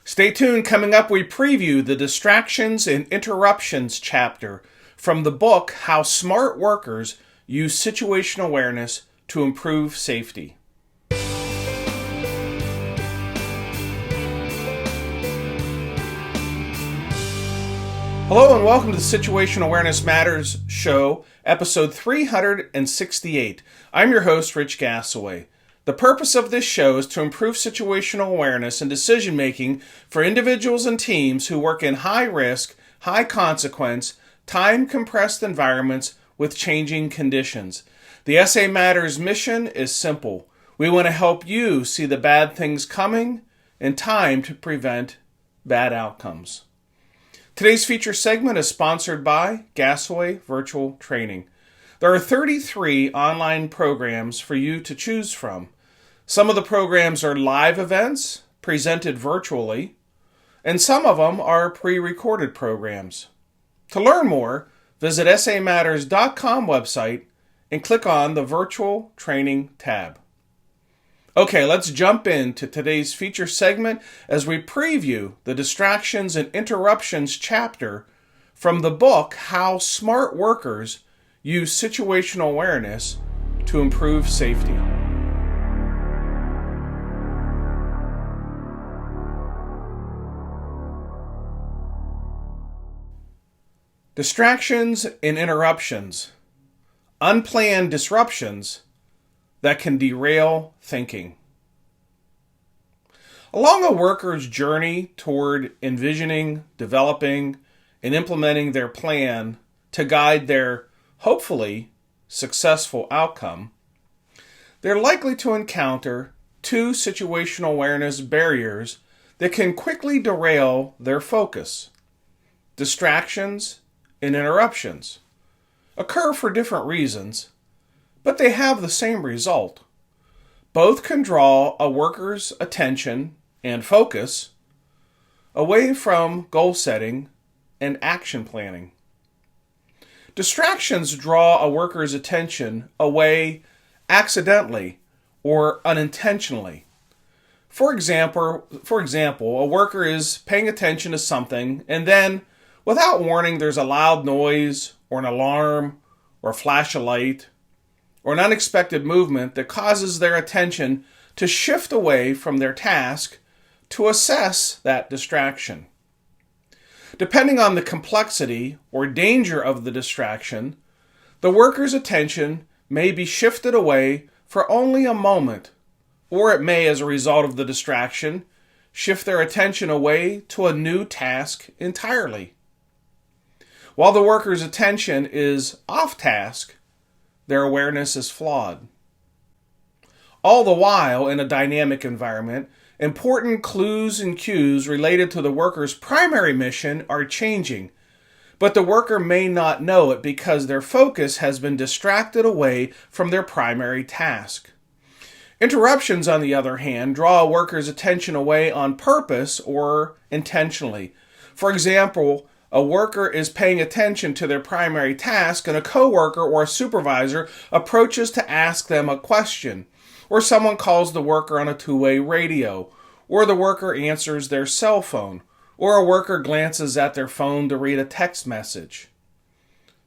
Stay tuned. Coming up, we preview the Distractions and Interruptions chapter from the book, How Smart Workers Use Situational Awareness to Improve Safety. Hello and welcome to the Situational Awareness Matters show, episode 368. I'm your host, Rich Gassaway. The purpose of this show is to improve situational awareness and decision-making for individuals and teams who work in high-risk, high-consequence, time-compressed environments with changing conditions. The SA Matters mission is simple. We want to help you see the bad things coming in time to prevent bad outcomes. Today's feature segment is sponsored by Gassaway Virtual Training. There are 33 online programs for you to choose from. Some of the programs are live events presented virtually, and some of them are pre-recorded programs. To learn more, visit samatters.com website and click on the Virtual Training tab. Okay, let's jump into today's feature segment as we preview the Distractions and Interruptions chapter from the book, How Smart Workers Use Situational Awareness to Improve Safety. Distractions and interruptions, unplanned disruptions that can derail thinking. Along a worker's journey toward envisioning, developing, and implementing their plan to guide their, hopefully, successful outcome, they're likely to encounter two situational awareness barriers that can quickly derail their focus. Distractions and interruptions occur for different reasons, but they have the same result. Both can draw a worker's attention and focus away from goal setting and action planning. Distractions draw a worker's attention away accidentally or unintentionally. For example, a worker is paying attention to something and then, without warning, there's a loud noise or an alarm or a flash of light or an unexpected movement that causes their attention to shift away from their task to assess that distraction. Depending on the complexity or danger of the distraction, the worker's attention may be shifted away for only a moment, or it may, as a result of the distraction, shift their attention away to a new task entirely. While the worker's attention is off task, their awareness is flawed. All the while, in a dynamic environment, important clues and cues related to the worker's primary mission are changing, but the worker may not know it because their focus has been distracted away from their primary task. Interruptions, on the other hand, draw a worker's attention away on purpose or intentionally. For example, a worker is paying attention to their primary task and a coworker or a supervisor approaches to ask them a question, or someone calls the worker on a two-way radio, or the worker answers their cell phone, or a worker glances at their phone to read a text message.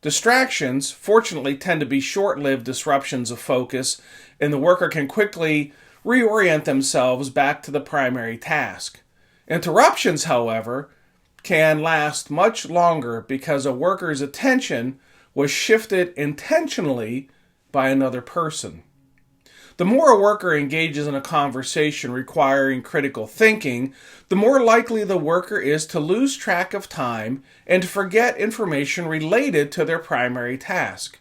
Distractions, fortunately, tend to be short-lived disruptions of focus, and the worker can quickly reorient themselves back to the primary task. Interruptions, however, can last much longer because a worker's attention was shifted intentionally by another person. The more a worker engages in a conversation requiring critical thinking, the more likely the worker is to lose track of time and to forget information related to their primary task.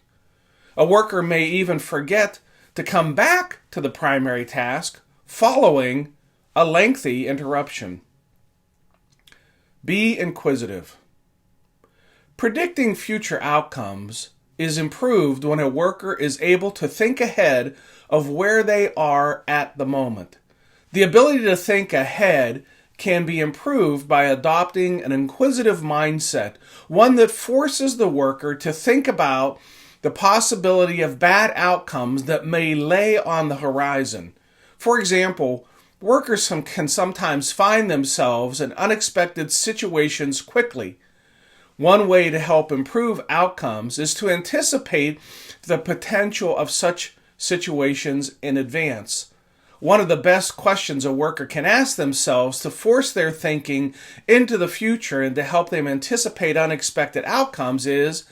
A worker may even forget to come back to the primary task following a lengthy interruption. Be inquisitive. Predicting future outcomes is improved when a worker is able to think ahead of where they are at the moment. The ability to think ahead can be improved by adopting an inquisitive mindset, one that forces the worker to think about the possibility of bad outcomes that may lay on the horizon. For example, Workers can sometimes find themselves in unexpected situations quickly. One way to help improve outcomes is to anticipate the potential of such situations in advance. One of the best questions a worker can ask themselves to force their thinking into the future and to help them anticipate unexpected outcomes is,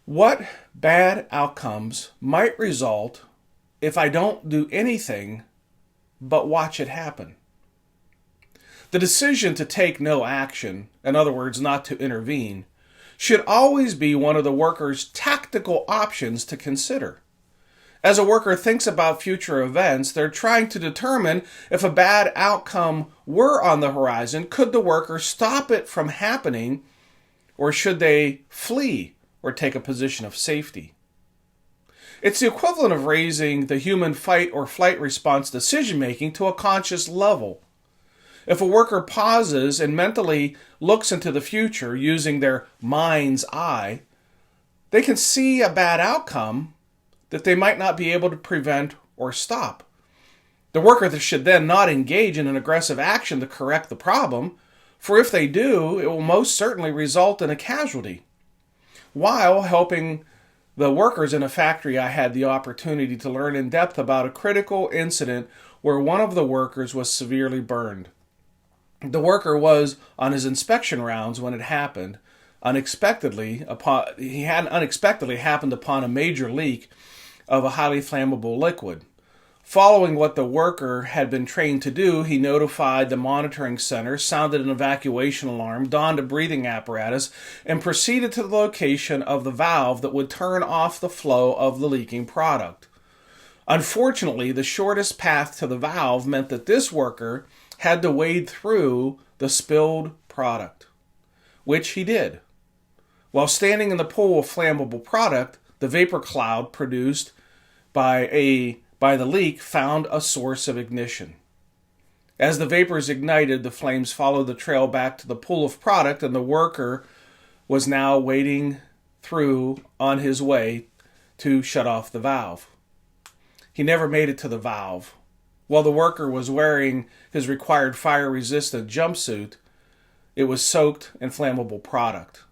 what bad outcomes might result if I don't do anything but watch it happen? The decision to take no action, in other words, not to intervene, should always be one of the worker's tactical options to consider. As a worker thinks about future events, they're trying to determine if a bad outcome were on the horizon, could the worker stop it from happening, or should they flee or take a position of safety? It's the equivalent of raising the human fight or flight response decision-making to a conscious level. If a worker pauses and mentally looks into the future using their mind's eye, they can see a bad outcome that they might not be able to prevent or stop. The worker should then not engage in an aggressive action to correct the problem, for if they do, it will most certainly result in a casualty. While helping the workers in a factory, I had the opportunity to learn in depth about a critical incident where one of the workers was severely burned. The worker was on his inspection rounds when it happened. He had unexpectedly happened upon a major leak of a highly flammable liquid. Following what the worker had been trained to do, he notified the monitoring center, sounded an evacuation alarm, donned a breathing apparatus, and proceeded to the location of the valve that would turn off the flow of the leaking product. Unfortunately, the shortest path to the valve meant that this worker had to wade through the spilled product, which he did. While standing in the pool of flammable product, the vapor cloud produced by the leak found a source of ignition. As the vapors ignited, the flames followed the trail back to the pool of product, and the worker was now wading through on his way to shut off the valve. He never made it to the valve. While the worker was wearing his required fire-resistant jumpsuit, it was soaked in flammable product.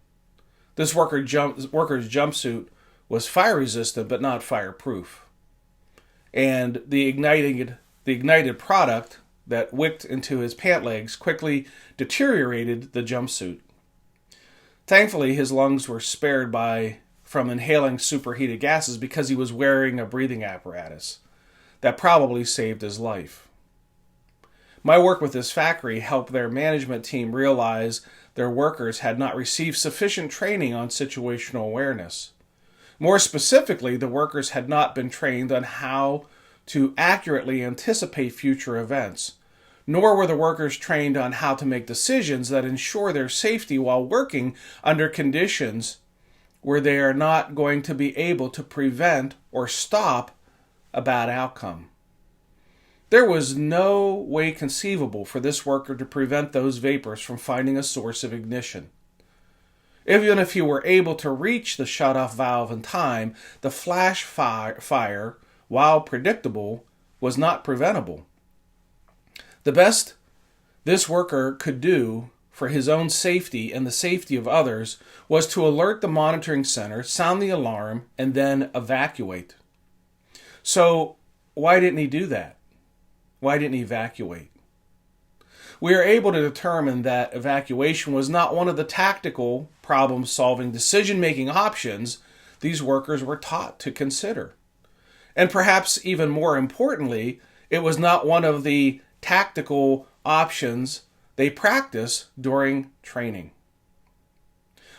This worker's jumpsuit was fire-resistant but not fireproof. And the ignited product that wicked into his pant legs quickly deteriorated the jumpsuit. Thankfully, his lungs were spared from inhaling superheated gases because he was wearing a breathing apparatus. That probably saved his life. My work with this factory helped their management team realize their workers had not received sufficient training on situational awareness. More specifically, the workers had not been trained on how to accurately anticipate future events, nor were the workers trained on how to make decisions that ensure their safety while working under conditions where they are not going to be able to prevent or stop a bad outcome. There was no way conceivable for this worker to prevent those vapors from finding a source of ignition. Even if he were able to reach the shut-off valve in time, the flash fire, while predictable, was not preventable. The best this worker could do for his own safety and the safety of others was to alert the monitoring center, sound the alarm, and then evacuate. So, why didn't he do that? Why didn't he evacuate? We are able to determine that evacuation was not one of the tactical problem-solving decision-making options these workers were taught to consider. And perhaps even more importantly, it was not one of the tactical options they practiced during training.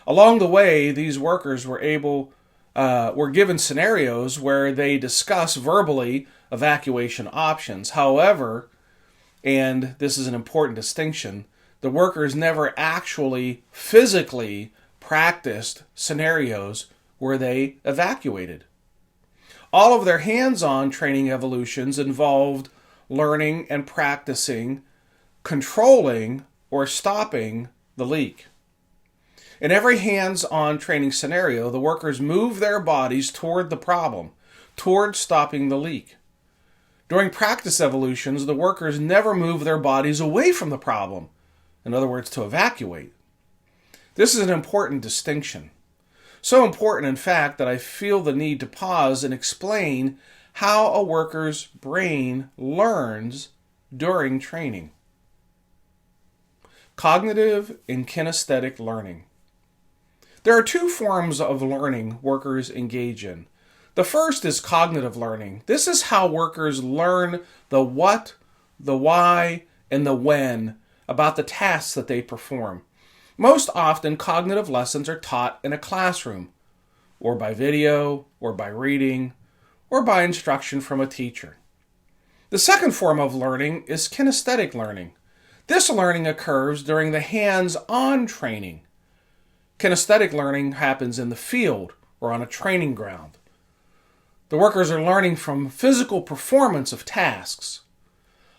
Along the way, these workers were given scenarios where they discuss verbally evacuation options. However, and this is an important distinction, the workers never actually physically practiced scenarios where they evacuated. All of their hands-on training evolutions involved learning and practicing controlling or stopping the leak. In every hands-on training scenario, the workers move their bodies toward the problem, toward stopping the leak. During practice evolutions, the workers never move their bodies away from the problem. In other words, to evacuate. This is an important distinction. So important, in fact, that I feel the need to pause and explain how a worker's brain learns during training. Cognitive and kinesthetic learning. There are two forms of learning workers engage in. The first is cognitive learning. This is how workers learn the what, the why, and the when about the tasks that they perform. Most often, cognitive lessons are taught in a classroom, or by video, or by reading, or by instruction from a teacher. The second form of learning is kinesthetic learning. This learning occurs during the hands-on training. Kinesthetic learning happens in the field or on a training ground. The workers are learning from physical performance of tasks.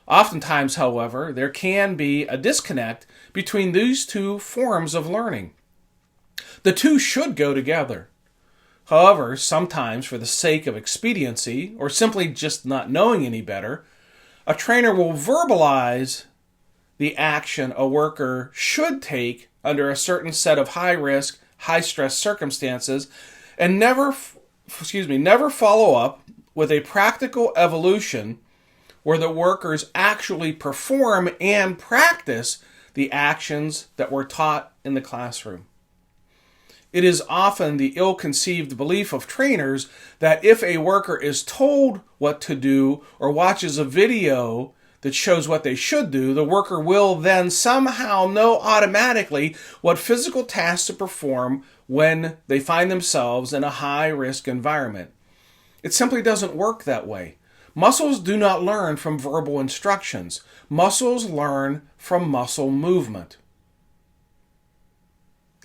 Oftentimes, however, there can be a disconnect between these two forms of learning. The two should go together. However, sometimes for the sake of expediency, or simply just not knowing any better, a trainer will verbalize the action a worker should take under a certain set of high-risk, high-stress circumstances and never follow up with a practical evolution where the workers actually perform and practice the actions that were taught in the classroom. It is often the ill-conceived belief of trainers that if a worker is told what to do or watches a video that shows what they should do, the worker will then somehow know automatically what physical tasks to perform when they find themselves in a high-risk environment. It simply doesn't work that way. Muscles do not learn from verbal instructions. Muscles learn from muscle movement.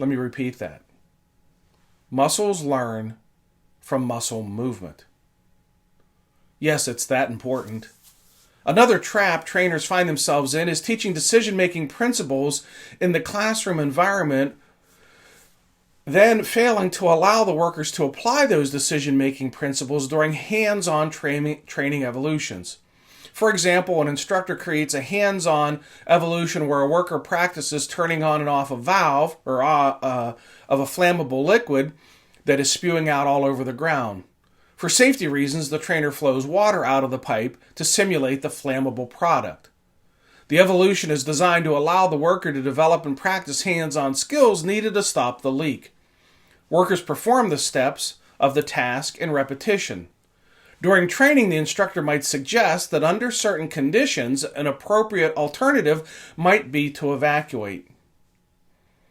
Let me repeat that. Muscles learn from muscle movement. Yes, it's that important. Another trap trainers find themselves in is teaching decision-making principles in the classroom environment, then failing to allow the workers to apply those decision-making principles during hands-on training evolutions. For example, an instructor creates a hands-on evolution where a worker practices turning on and off a valve or of a flammable liquid that is spewing out all over the ground. For safety reasons, the trainer flows water out of the pipe to simulate the flammable product. The evolution is designed to allow the worker to develop and practice hands-on skills needed to stop the leak. Workers perform the steps of the task in repetition. During training, the instructor might suggest that under certain conditions, an appropriate alternative might be to evacuate.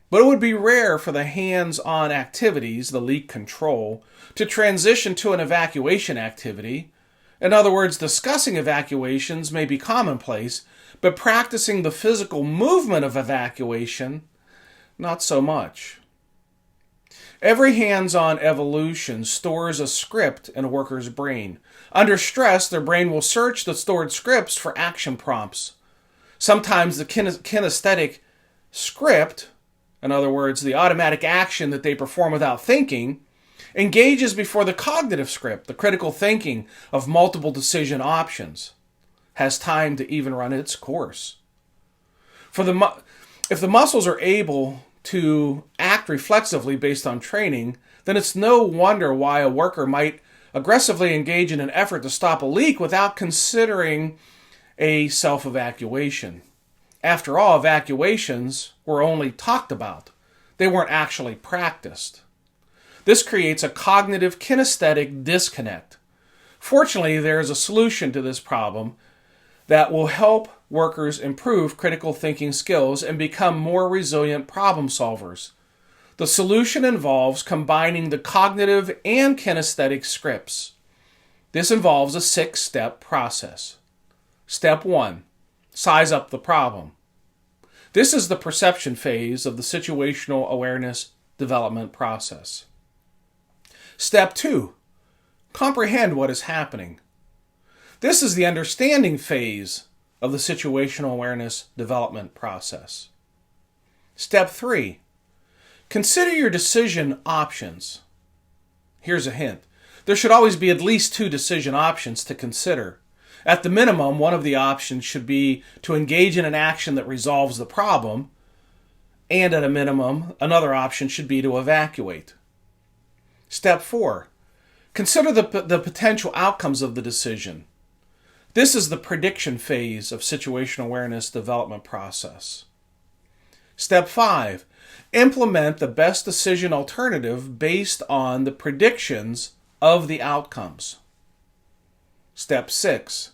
But it would be rare for the hands-on activities, the leak control, to transition to an evacuation activity. In other words, discussing evacuations may be commonplace, but practicing the physical movement of evacuation, not so much. Every hands-on evolution stores a script in a worker's brain. Under stress, their brain will search the stored scripts for action prompts. Sometimes the kinesthetic script, in other words, the automatic action that they perform without thinking, engages before the cognitive script, the critical thinking of multiple decision options, has time to even run its course. If the muscles are able to act reflexively based on training, then it's no wonder why a worker might aggressively engage in an effort to stop a leak without considering a self-evacuation. After all, evacuations were only talked about. They weren't actually practiced. This creates a cognitive kinesthetic disconnect. Fortunately, there is a solution to this problem that will help workers improve critical thinking skills and become more resilient problem solvers. The solution involves combining the cognitive and kinesthetic scripts. This involves a 6-step process. Step 1. Size up the problem. This is the perception phase of the situational awareness development process. Step 2. Comprehend what is happening. This is the understanding phase of the situational awareness development process. Step 3. Consider your decision options. Here's a hint. There should always be at least 2 decision options to consider. At the minimum, one of the options should be to engage in an action that resolves the problem, and at a minimum, another option should be to evacuate. Step 4. Consider the potential outcomes of the decision. This is the prediction phase of situational awareness development process. Step 5. Implement the best decision alternative based on the predictions of the outcomes. Step 6.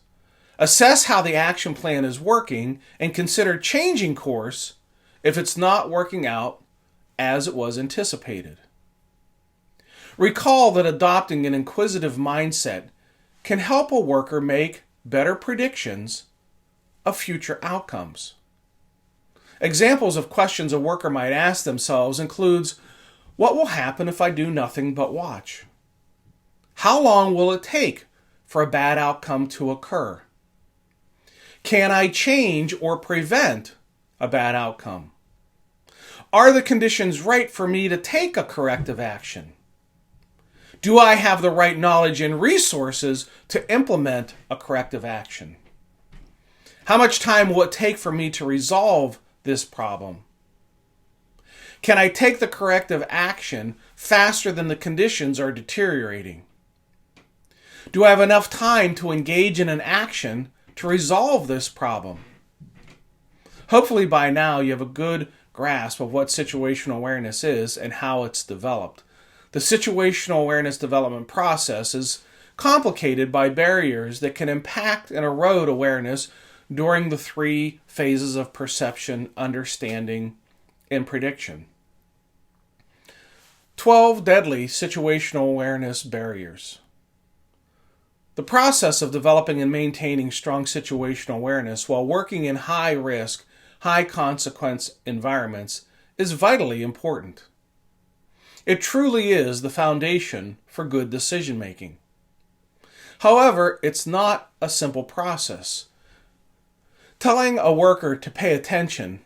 Assess how the action plan is working and consider changing course if it's not working out as it was anticipated. Recall that adopting an inquisitive mindset can help a worker make better predictions of future outcomes. Examples of questions a worker might ask themselves includes, what will happen if I do nothing but watch? How long will it take for a bad outcome to occur? Can I change or prevent a bad outcome? Are the conditions right for me to take a corrective action? Do I have the right knowledge and resources to implement a corrective action? How much time will it take for me to resolve this problem? Can I take the corrective action faster than the conditions are deteriorating? Do I have enough time to engage in an action to resolve this problem? Hopefully by now you have a good grasp of what situational awareness is and how it's developed. The situational awareness development process is complicated by barriers that can impact and erode awareness during the 3 phases of perception, understanding, and prediction. 12 deadly situational awareness barriers. The process of developing and maintaining strong situational awareness while working in high-risk, high-consequence environments is vitally important. It truly is the foundation for good decision-making. However, it's not a simple process. Telling a worker to pay attention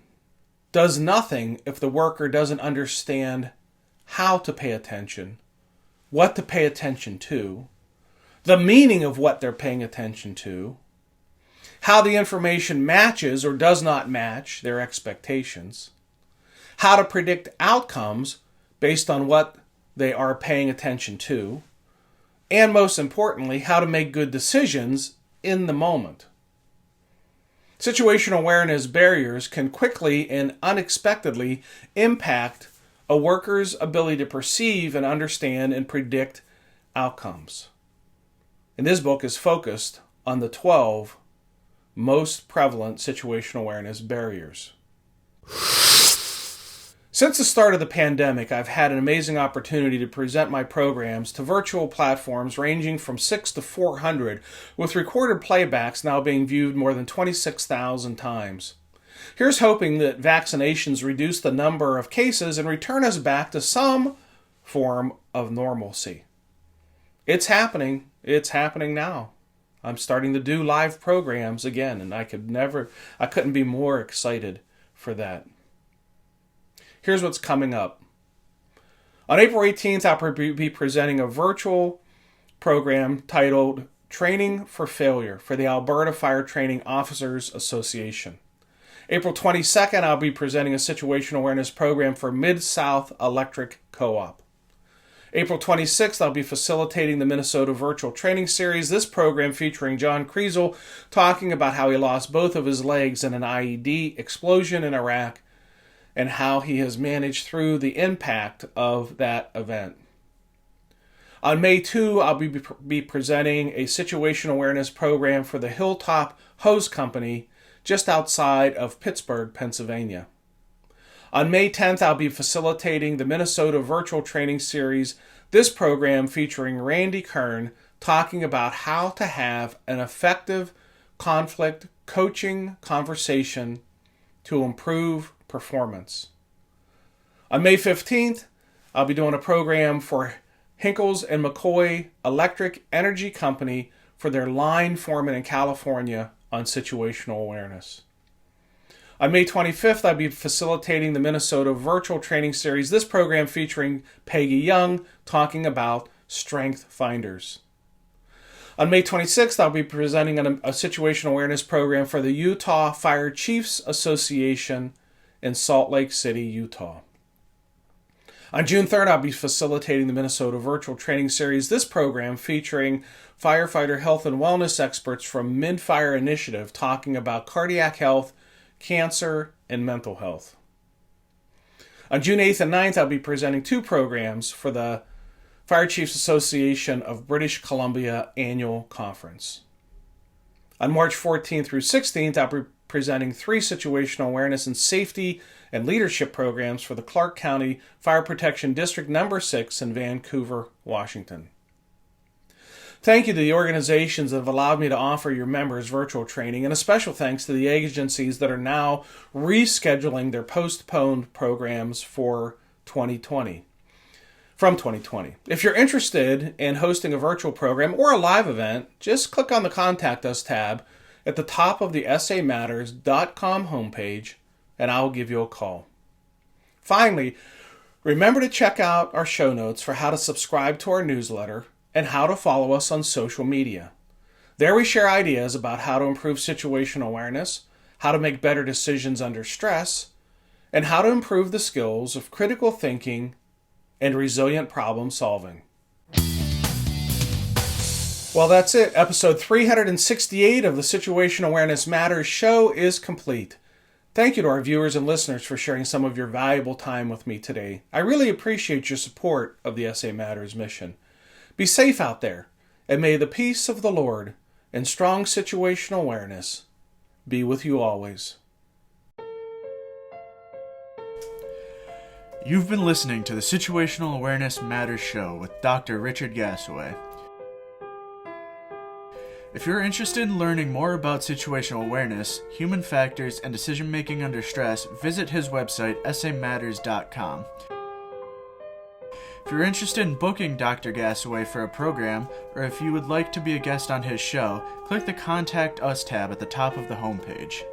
does nothing if the worker doesn't understand how to pay attention, what to pay attention to, the meaning of what they're paying attention to, how the information matches or does not match their expectations, how to predict outcomes based on what they are paying attention to, and most importantly, how to make good decisions in the moment. Situational awareness barriers can quickly and unexpectedly impact a worker's ability to perceive and understand and predict outcomes. And this book is focused on the 12 most prevalent situational awareness barriers. Since the start of the pandemic, I've had an amazing opportunity to present my programs to virtual platforms ranging from 6 to 400, with recorded playbacks now being viewed more than 26,000 times. Here's hoping that vaccinations reduce the number of cases and return us back to some form of normalcy. It's happening. It's happening now. I'm starting to do live programs again, and I couldn't be more excited for that. Here's what's coming up. On April 18th, I'll be presenting a virtual program titled Training for Failure for the Alberta Fire Training Officers Association. April 22nd, I'll be presenting a situational awareness program for Mid-South Electric Co-op. April 26th, I'll be facilitating the Minnesota Virtual Training Series. This program featuring John Kriesel talking about how he lost both of his legs in an IED explosion in Iraq and how he has managed through the impact of that event. On May 2, I'll be presenting a situational awareness program for the Hilltop Hose Company just outside of Pittsburgh, Pennsylvania. On May 10th, I'll be facilitating the Minnesota Virtual Training Series, this program featuring Randy Kern talking about how to have an effective conflict coaching conversation to improve performance. On May 15th, I'll be doing a program for Hinkles and McCoy Electric Energy Company for their line foreman in California on situational awareness. On May 25th, I'll be facilitating the Minnesota Virtual Training Series, this program featuring Peggy Young talking about Strength Finders. On May 26th, I'll be presenting a situational awareness program for the Utah Fire Chiefs Association in Salt Lake City, Utah. On June 3rd, I'll be facilitating the Minnesota Virtual Training Series. This program featuring firefighter health and wellness experts from Mid-Fire Initiative talking about cardiac health, cancer, and mental health. On June 8th and 9th, I'll be presenting 2 programs for the Fire Chiefs Association of British Columbia Annual Conference. On March 14th through 16th, I'll be presenting 3 situational awareness and safety and leadership programs for the Clark County Fire Protection District No. 6 in Vancouver, Washington. Thank you to the organizations that have allowed me to offer your members virtual training, and a special thanks to the agencies that are now rescheduling their postponed programs for 2020. From 2020. If you're interested in hosting a virtual program or a live event, just click on the Contact Us tab at the top of the SAMatters.com homepage, and I'll give you a call. Finally, remember to check out our show notes for how to subscribe to our newsletter and how to follow us on social media. There we share ideas about how to improve situational awareness, how to make better decisions under stress, and how to improve the skills of critical thinking and resilient problem solving. Well, that's it. Episode 368 of the Situational Awareness Matters show is complete. Thank you to our viewers and listeners for sharing some of your valuable time with me today. I really appreciate your support of the SA Matters mission. Be safe out there, and may the peace of the Lord and strong situational awareness be with you always. You've been listening to the Situational Awareness Matters show with Dr. Richard Gasaway. If you're interested in learning more about situational awareness, human factors, and decision-making under stress, visit his website, samatters.com. If you're interested in booking Dr. Gasaway for a program, or if you would like to be a guest on his show, click the Contact Us tab at the top of the homepage.